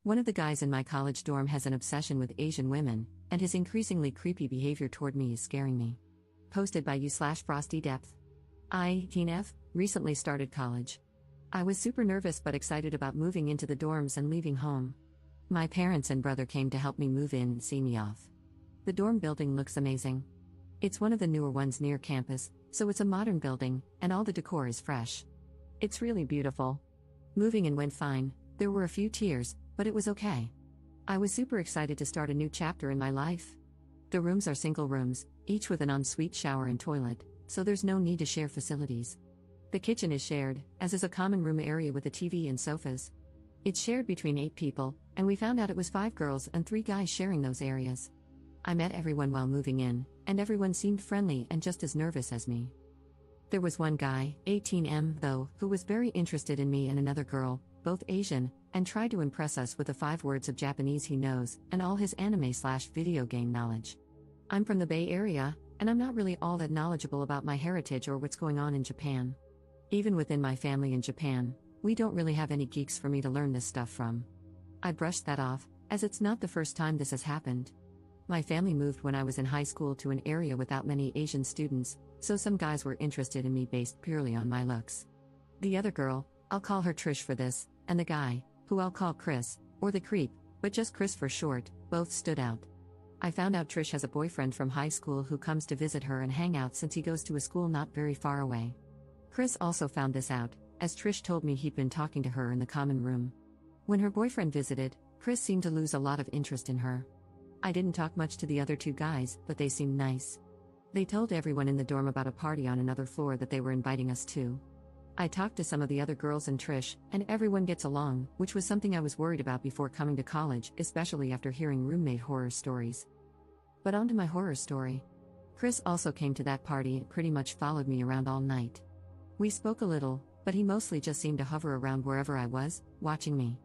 One of the guys in my college dorm has an obsession with Asian women, and his increasingly creepy behavior toward me is scaring me. Posted by u/FrostyDepth. I, teen F, recently started college. I was super nervous but excited about moving into the dorms and leaving home. My parents and brother came to help me move in and see me off. The dorm building looks amazing. It's one of the newer ones near campus, so it's a modern building, and all the decor is fresh. It's really beautiful. Moving in went fine, there were a few tears, but it was okay. I was super excited to start a new chapter in my life. The rooms are single rooms, each with an ensuite shower and toilet, so there's no need to share facilities. The kitchen is shared, as is a common room area with a TV and sofas. It's shared between 8 people, and we found out it was 5 girls and 3 guys sharing those areas. I met everyone while moving in, and everyone seemed friendly and just as nervous as me. There was one guy, 18M though, who was very interested in me and another girl, both Asian, and tried to impress us with the 5 words of Japanese he knows, and all his anime/video game knowledge. I'm from the Bay Area, and I'm not really all that knowledgeable about my heritage or what's going on in Japan. Even within my family in Japan, we don't really have any geeks for me to learn this stuff from. I brushed that off, as it's not the first time this has happened. My family moved when I was in high school to an area without many Asian students, so some guys were interested in me based purely on my looks. The other girl, I'll call her Trish for this, and the guy, who I'll call Chris, or the creep, but just Chris for short, both stood out. I found out Trish has a boyfriend from high school who comes to visit her and hang out since he goes to a school not very far away. Chris also found this out, as Trish told me he'd been talking to her in the common room. When her boyfriend visited, Chris seemed to lose a lot of interest in her. I didn't talk much to the other 2 guys, but they seemed nice. They told everyone in the dorm about a party on another floor that they were inviting us to. I talked to some of the other girls and Trish, and everyone gets along, which was something I was worried about before coming to college, especially after hearing roommate horror stories. But on to my horror story. Chris also came to that party and pretty much followed me around all night. We spoke a little, but he mostly just seemed to hover around wherever I was, watching me.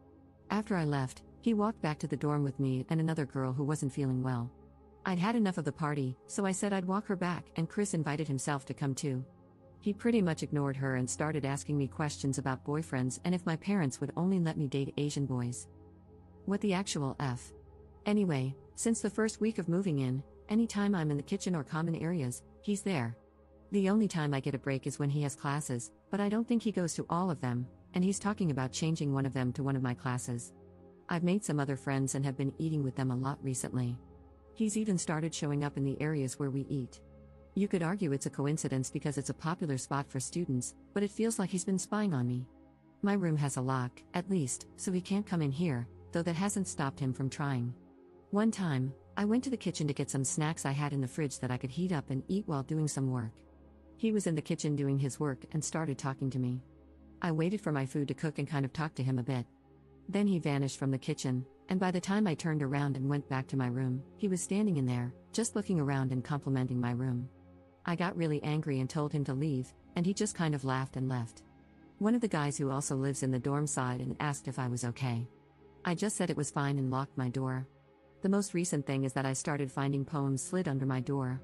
After I left, he walked back to the dorm with me and another girl who wasn't feeling well. I'd had enough of the party, so I said I'd walk her back, and Chris invited himself to come too. He pretty much ignored her and started asking me questions about boyfriends and if my parents would only let me date Asian boys. What the actual F? Anyway, since the first week of moving in, anytime I'm in the kitchen or common areas, he's there. The only time I get a break is when he has classes, but I don't think he goes to all of them, and he's talking about changing one of them to one of my classes. I've made some other friends and have been eating with them a lot recently. He's even started showing up in the areas where we eat. You could argue it's a coincidence because it's a popular spot for students, but it feels like he's been spying on me. My room has a lock, at least, so he can't come in here, though that hasn't stopped him from trying. One time, I went to the kitchen to get some snacks I had in the fridge that I could heat up and eat while doing some work. He was in the kitchen doing his work and started talking to me. I waited for my food to cook and kind of talked to him a bit. Then he vanished from the kitchen, and by the time I turned around and went back to my room, he was standing in there, just looking around and complimenting my room. I got really angry and told him to leave, and he just kind of laughed and left. One of the guys who also lives in the dorm side and asked if I was okay. I just said it was fine and locked my door. The most recent thing is that I started finding poems slid under my door.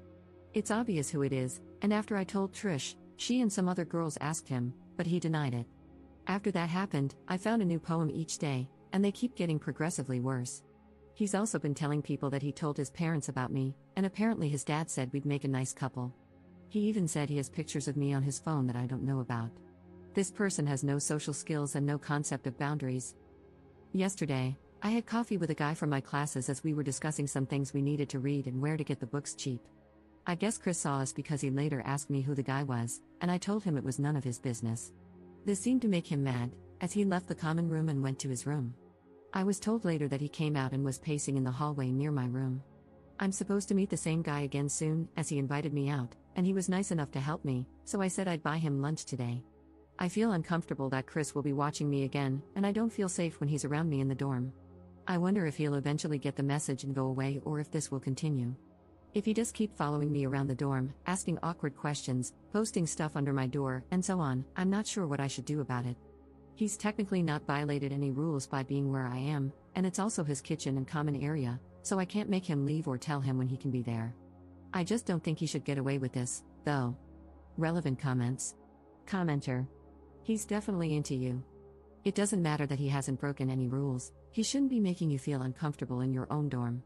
It's obvious who it is, and after I told Trish, she and some other girls asked him, but he denied it. After that happened, I found a new poem each day, and they keep getting progressively worse. He's also been telling people that he told his parents about me, and apparently his dad said we'd make a nice couple. He even said he has pictures of me on his phone that I don't know about. This person has no social skills and no concept of boundaries. Yesterday, I had coffee with a guy from my classes as we were discussing some things we needed to read and where to get the books cheap. I guess Chris saw us because he later asked me who the guy was, and I told him it was none of his business. This seemed to make him mad, as he left the common room and went to his room. I was told later that he came out and was pacing in the hallway near my room. I'm supposed to meet the same guy again soon, as he invited me out, and he was nice enough to help me, so I said I'd buy him lunch today. I feel uncomfortable that Chris will be watching me again, and I don't feel safe when he's around me in the dorm. I wonder if he'll eventually get the message and go away or if this will continue. If he does keep following me around the dorm, asking awkward questions, posting stuff under my door, and so on, I'm not sure what I should do about it. He's technically not violated any rules by being where I am, and it's also his kitchen and common area, so I can't make him leave or tell him when he can be there. I just don't think he should get away with this, though. Relevant comments. Commenter. He's definitely into you. It doesn't matter that he hasn't broken any rules, He shouldn't be making you feel uncomfortable in your own dorm.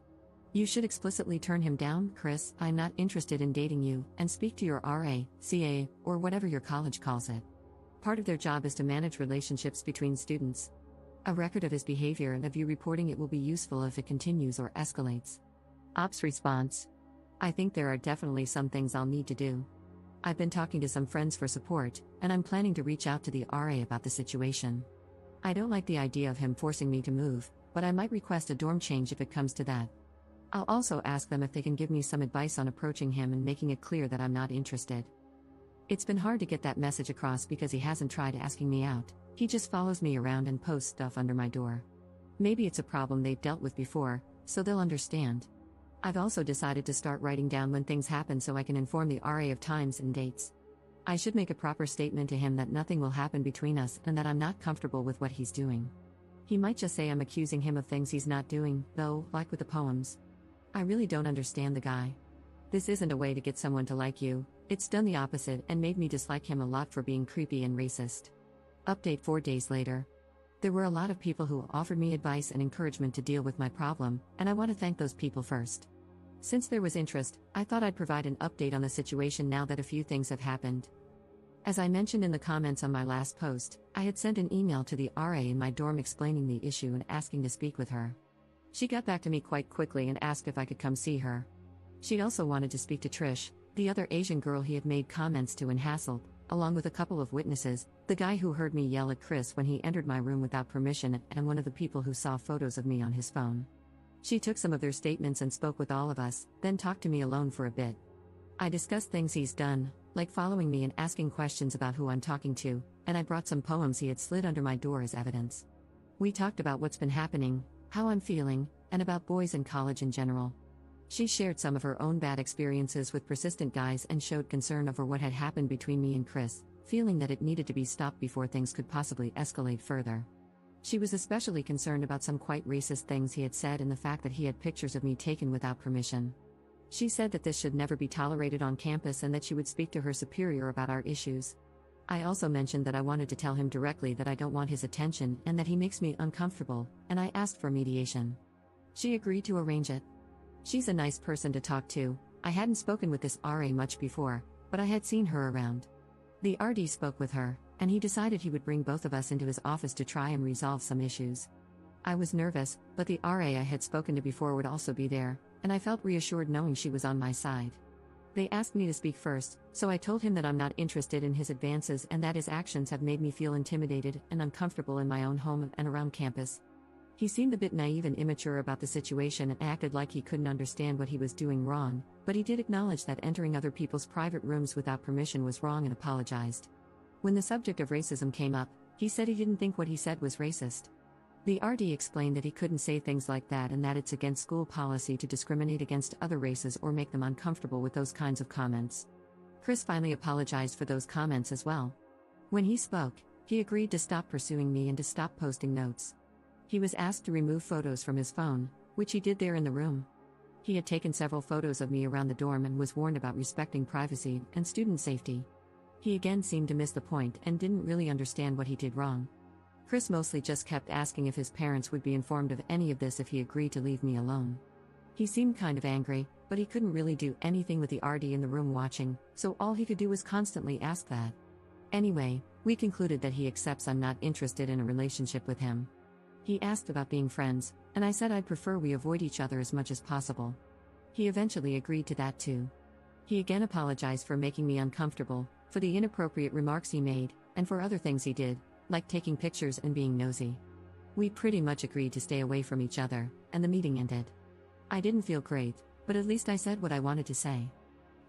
You should explicitly turn him down. Chris, I'm not interested in dating you, and speak to your RA, CA, or whatever your college calls it. Part of their job is to manage relationships between students. A record of his behavior and of you reporting it will be useful if it continues or escalates. Ops response. I think there are definitely some things I'll need to do. I've been talking to some friends for support, and I'm planning to reach out to the RA about the situation. I don't like the idea of him forcing me to move, but I might request a dorm change if it comes to that. I'll also ask them if they can give me some advice on approaching him and making it clear that I'm not interested. It's been hard to get that message across because he hasn't tried asking me out, he just follows me around and posts stuff under my door. Maybe it's a problem they've dealt with before, so they'll understand. I've also decided to start writing down when things happen so I can inform the RA of times and dates. I should make a proper statement to him that nothing will happen between us and that I'm not comfortable with what he's doing. He might just say I'm accusing him of things he's not doing, though, like with the poems. I really don't understand the guy. This isn't a way to get someone to like you, it's done the opposite and made me dislike him a lot for being creepy and racist. Update 4 days later. There were a lot of people who offered me advice and encouragement to deal with my problem, and I want to thank those people first. Since there was interest, I thought I'd provide an update on the situation now that a few things have happened. As I mentioned in the comments on my last post, I had sent an email to the RA in my dorm explaining the issue and asking to speak with her. She got back to me quite quickly and asked if I could come see her. She also wanted to speak to Trish, the other Asian girl he had made comments to and hassled, along with a couple of witnesses, the guy who heard me yell at Chris when he entered my room without permission and one of the people who saw photos of me on his phone. She took some of their statements and spoke with all of us, then talked to me alone for a bit. I discussed things he's done, like following me and asking questions about who I'm talking to, and I brought some poems he had slid under my door as evidence. We talked about what's been happening, how I'm feeling, and about boys in college in general. She shared some of her own bad experiences with persistent guys and showed concern over what had happened between me and Chris, feeling that it needed to be stopped before things could possibly escalate further. She was especially concerned about some quite racist things he had said and the fact that he had pictures of me taken without permission. She said that this should never be tolerated on campus and that she would speak to her superior about our issues. I also mentioned that I wanted to tell him directly that I don't want his attention and that he makes me uncomfortable, and I asked for mediation. She agreed to arrange it. She's a nice person to talk to. I hadn't spoken with this RA much before, but I had seen her around. The RD spoke with her, and he decided he would bring both of us into his office to try and resolve some issues. I was nervous, but the RA I had spoken to before would also be there, and I felt reassured knowing she was on my side. They asked me to speak first, so I told him that I'm not interested in his advances and that his actions have made me feel intimidated and uncomfortable in my own home and around campus. He seemed a bit naive and immature about the situation and acted like he couldn't understand what he was doing wrong, but he did acknowledge that entering other people's private rooms without permission was wrong and apologized. When the subject of racism came up, he said he didn't think what he said was racist. The RD explained that he couldn't say things like that and that it's against school policy to discriminate against other races or make them uncomfortable with those kinds of comments. Chris finally apologized for those comments as well. When he spoke, he agreed to stop pursuing me and to stop posting notes. He was asked to remove photos from his phone, which he did there in the room. He had taken several photos of me around the dorm and was warned about respecting privacy and student safety. He again seemed to miss the point and didn't really understand what he did wrong. Chris mostly just kept asking if his parents would be informed of any of this if he agreed to leave me alone. He seemed kind of angry, but he couldn't really do anything with the RD in the room watching, so all he could do was constantly ask that. Anyway, we concluded that he accepts I'm not interested in a relationship with him. He asked about being friends, and I said I'd prefer we avoid each other as much as possible. He eventually agreed to that too. He again apologized for making me uncomfortable, for the inappropriate remarks he made, and for other things he did, like taking pictures and being nosy. We pretty much agreed to stay away from each other, and the meeting ended. I didn't feel great, but at least I said what I wanted to say.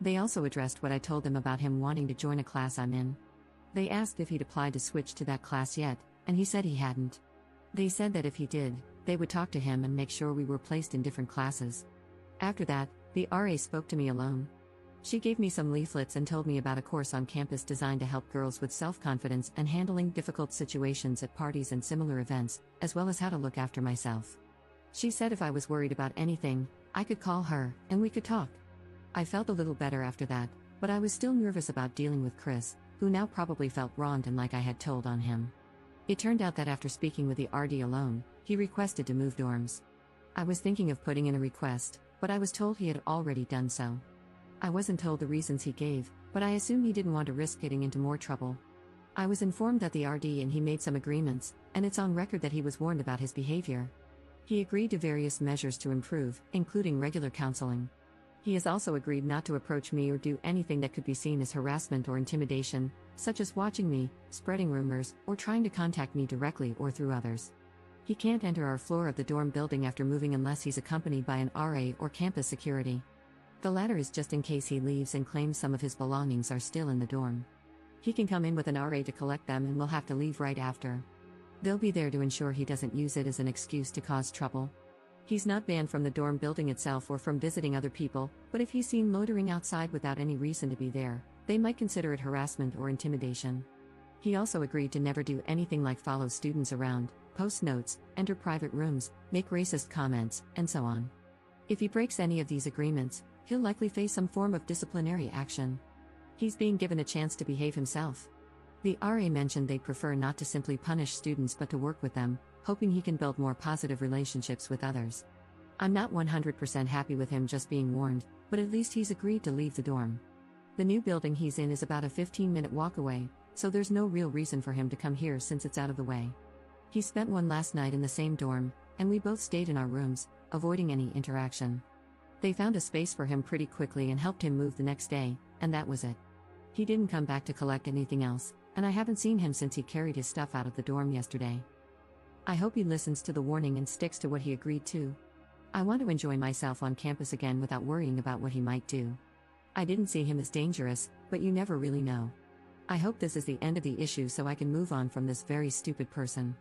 They also addressed what I told them about him wanting to join a class I'm in. They asked if he'd applied to switch to that class yet, and he said he hadn't. They said that if he did, they would talk to him and make sure we were placed in different classes. After that, the RA spoke to me alone. She gave me some leaflets and told me about a course on campus designed to help girls with self-confidence and handling difficult situations at parties and similar events, as well as how to look after myself. She said if I was worried about anything, I could call her, and we could talk. I felt a little better after that, but I was still nervous about dealing with Chris, who now probably felt wronged and like I had told on him. It turned out that after speaking with the RD alone, He requested to move dorms. I was thinking of putting in a request, but I was told he had already done so. I wasn't told the reasons he gave, but I assume he didn't want to risk getting into more trouble. I was informed that the RD and he made some agreements, and it's on record that he was warned about his behavior. He agreed to various measures to improve, including regular counseling. He has also agreed not to approach me or do anything that could be seen as harassment or intimidation, such as watching me, spreading rumors, or trying to contact me directly or through others. He can't enter our floor of the dorm building after moving unless he's accompanied by an RA or campus security. The latter is just in case he leaves and claims some of his belongings are still in the dorm. He can come in with an RA to collect them and will have to leave right after. They'll be there to ensure he doesn't use it as an excuse to cause trouble. He's not banned from the dorm building itself or from visiting other people, but if he's seen loitering outside without any reason to be there, they might consider it harassment or intimidation. He also agreed to never do anything like follow students around, post notes, enter private rooms, make racist comments, and so on. If he breaks any of these agreements, he'll likely face some form of disciplinary action. He's being given a chance to behave himself. The RA mentioned they'd prefer not to simply punish students but to work with them, hoping he can build more positive relationships with others. I'm not 100% happy with him just being warned, but at least he's agreed to leave the dorm. The new building he's in is about a 15-minute walk away, so there's no real reason for him to come here since it's out of the way. He spent one last night in the same dorm, and we both stayed in our rooms, avoiding any interaction. They found a space for him pretty quickly and helped him move the next day, and that was it. He didn't come back to collect anything else, and I haven't seen him since he carried his stuff out of the dorm yesterday. I hope he listens to the warning and sticks to what he agreed to. I want to enjoy myself on campus again without worrying about what he might do. I didn't see him as dangerous, but you never really know. I hope this is the end of the issue so I can move on from this very stupid person.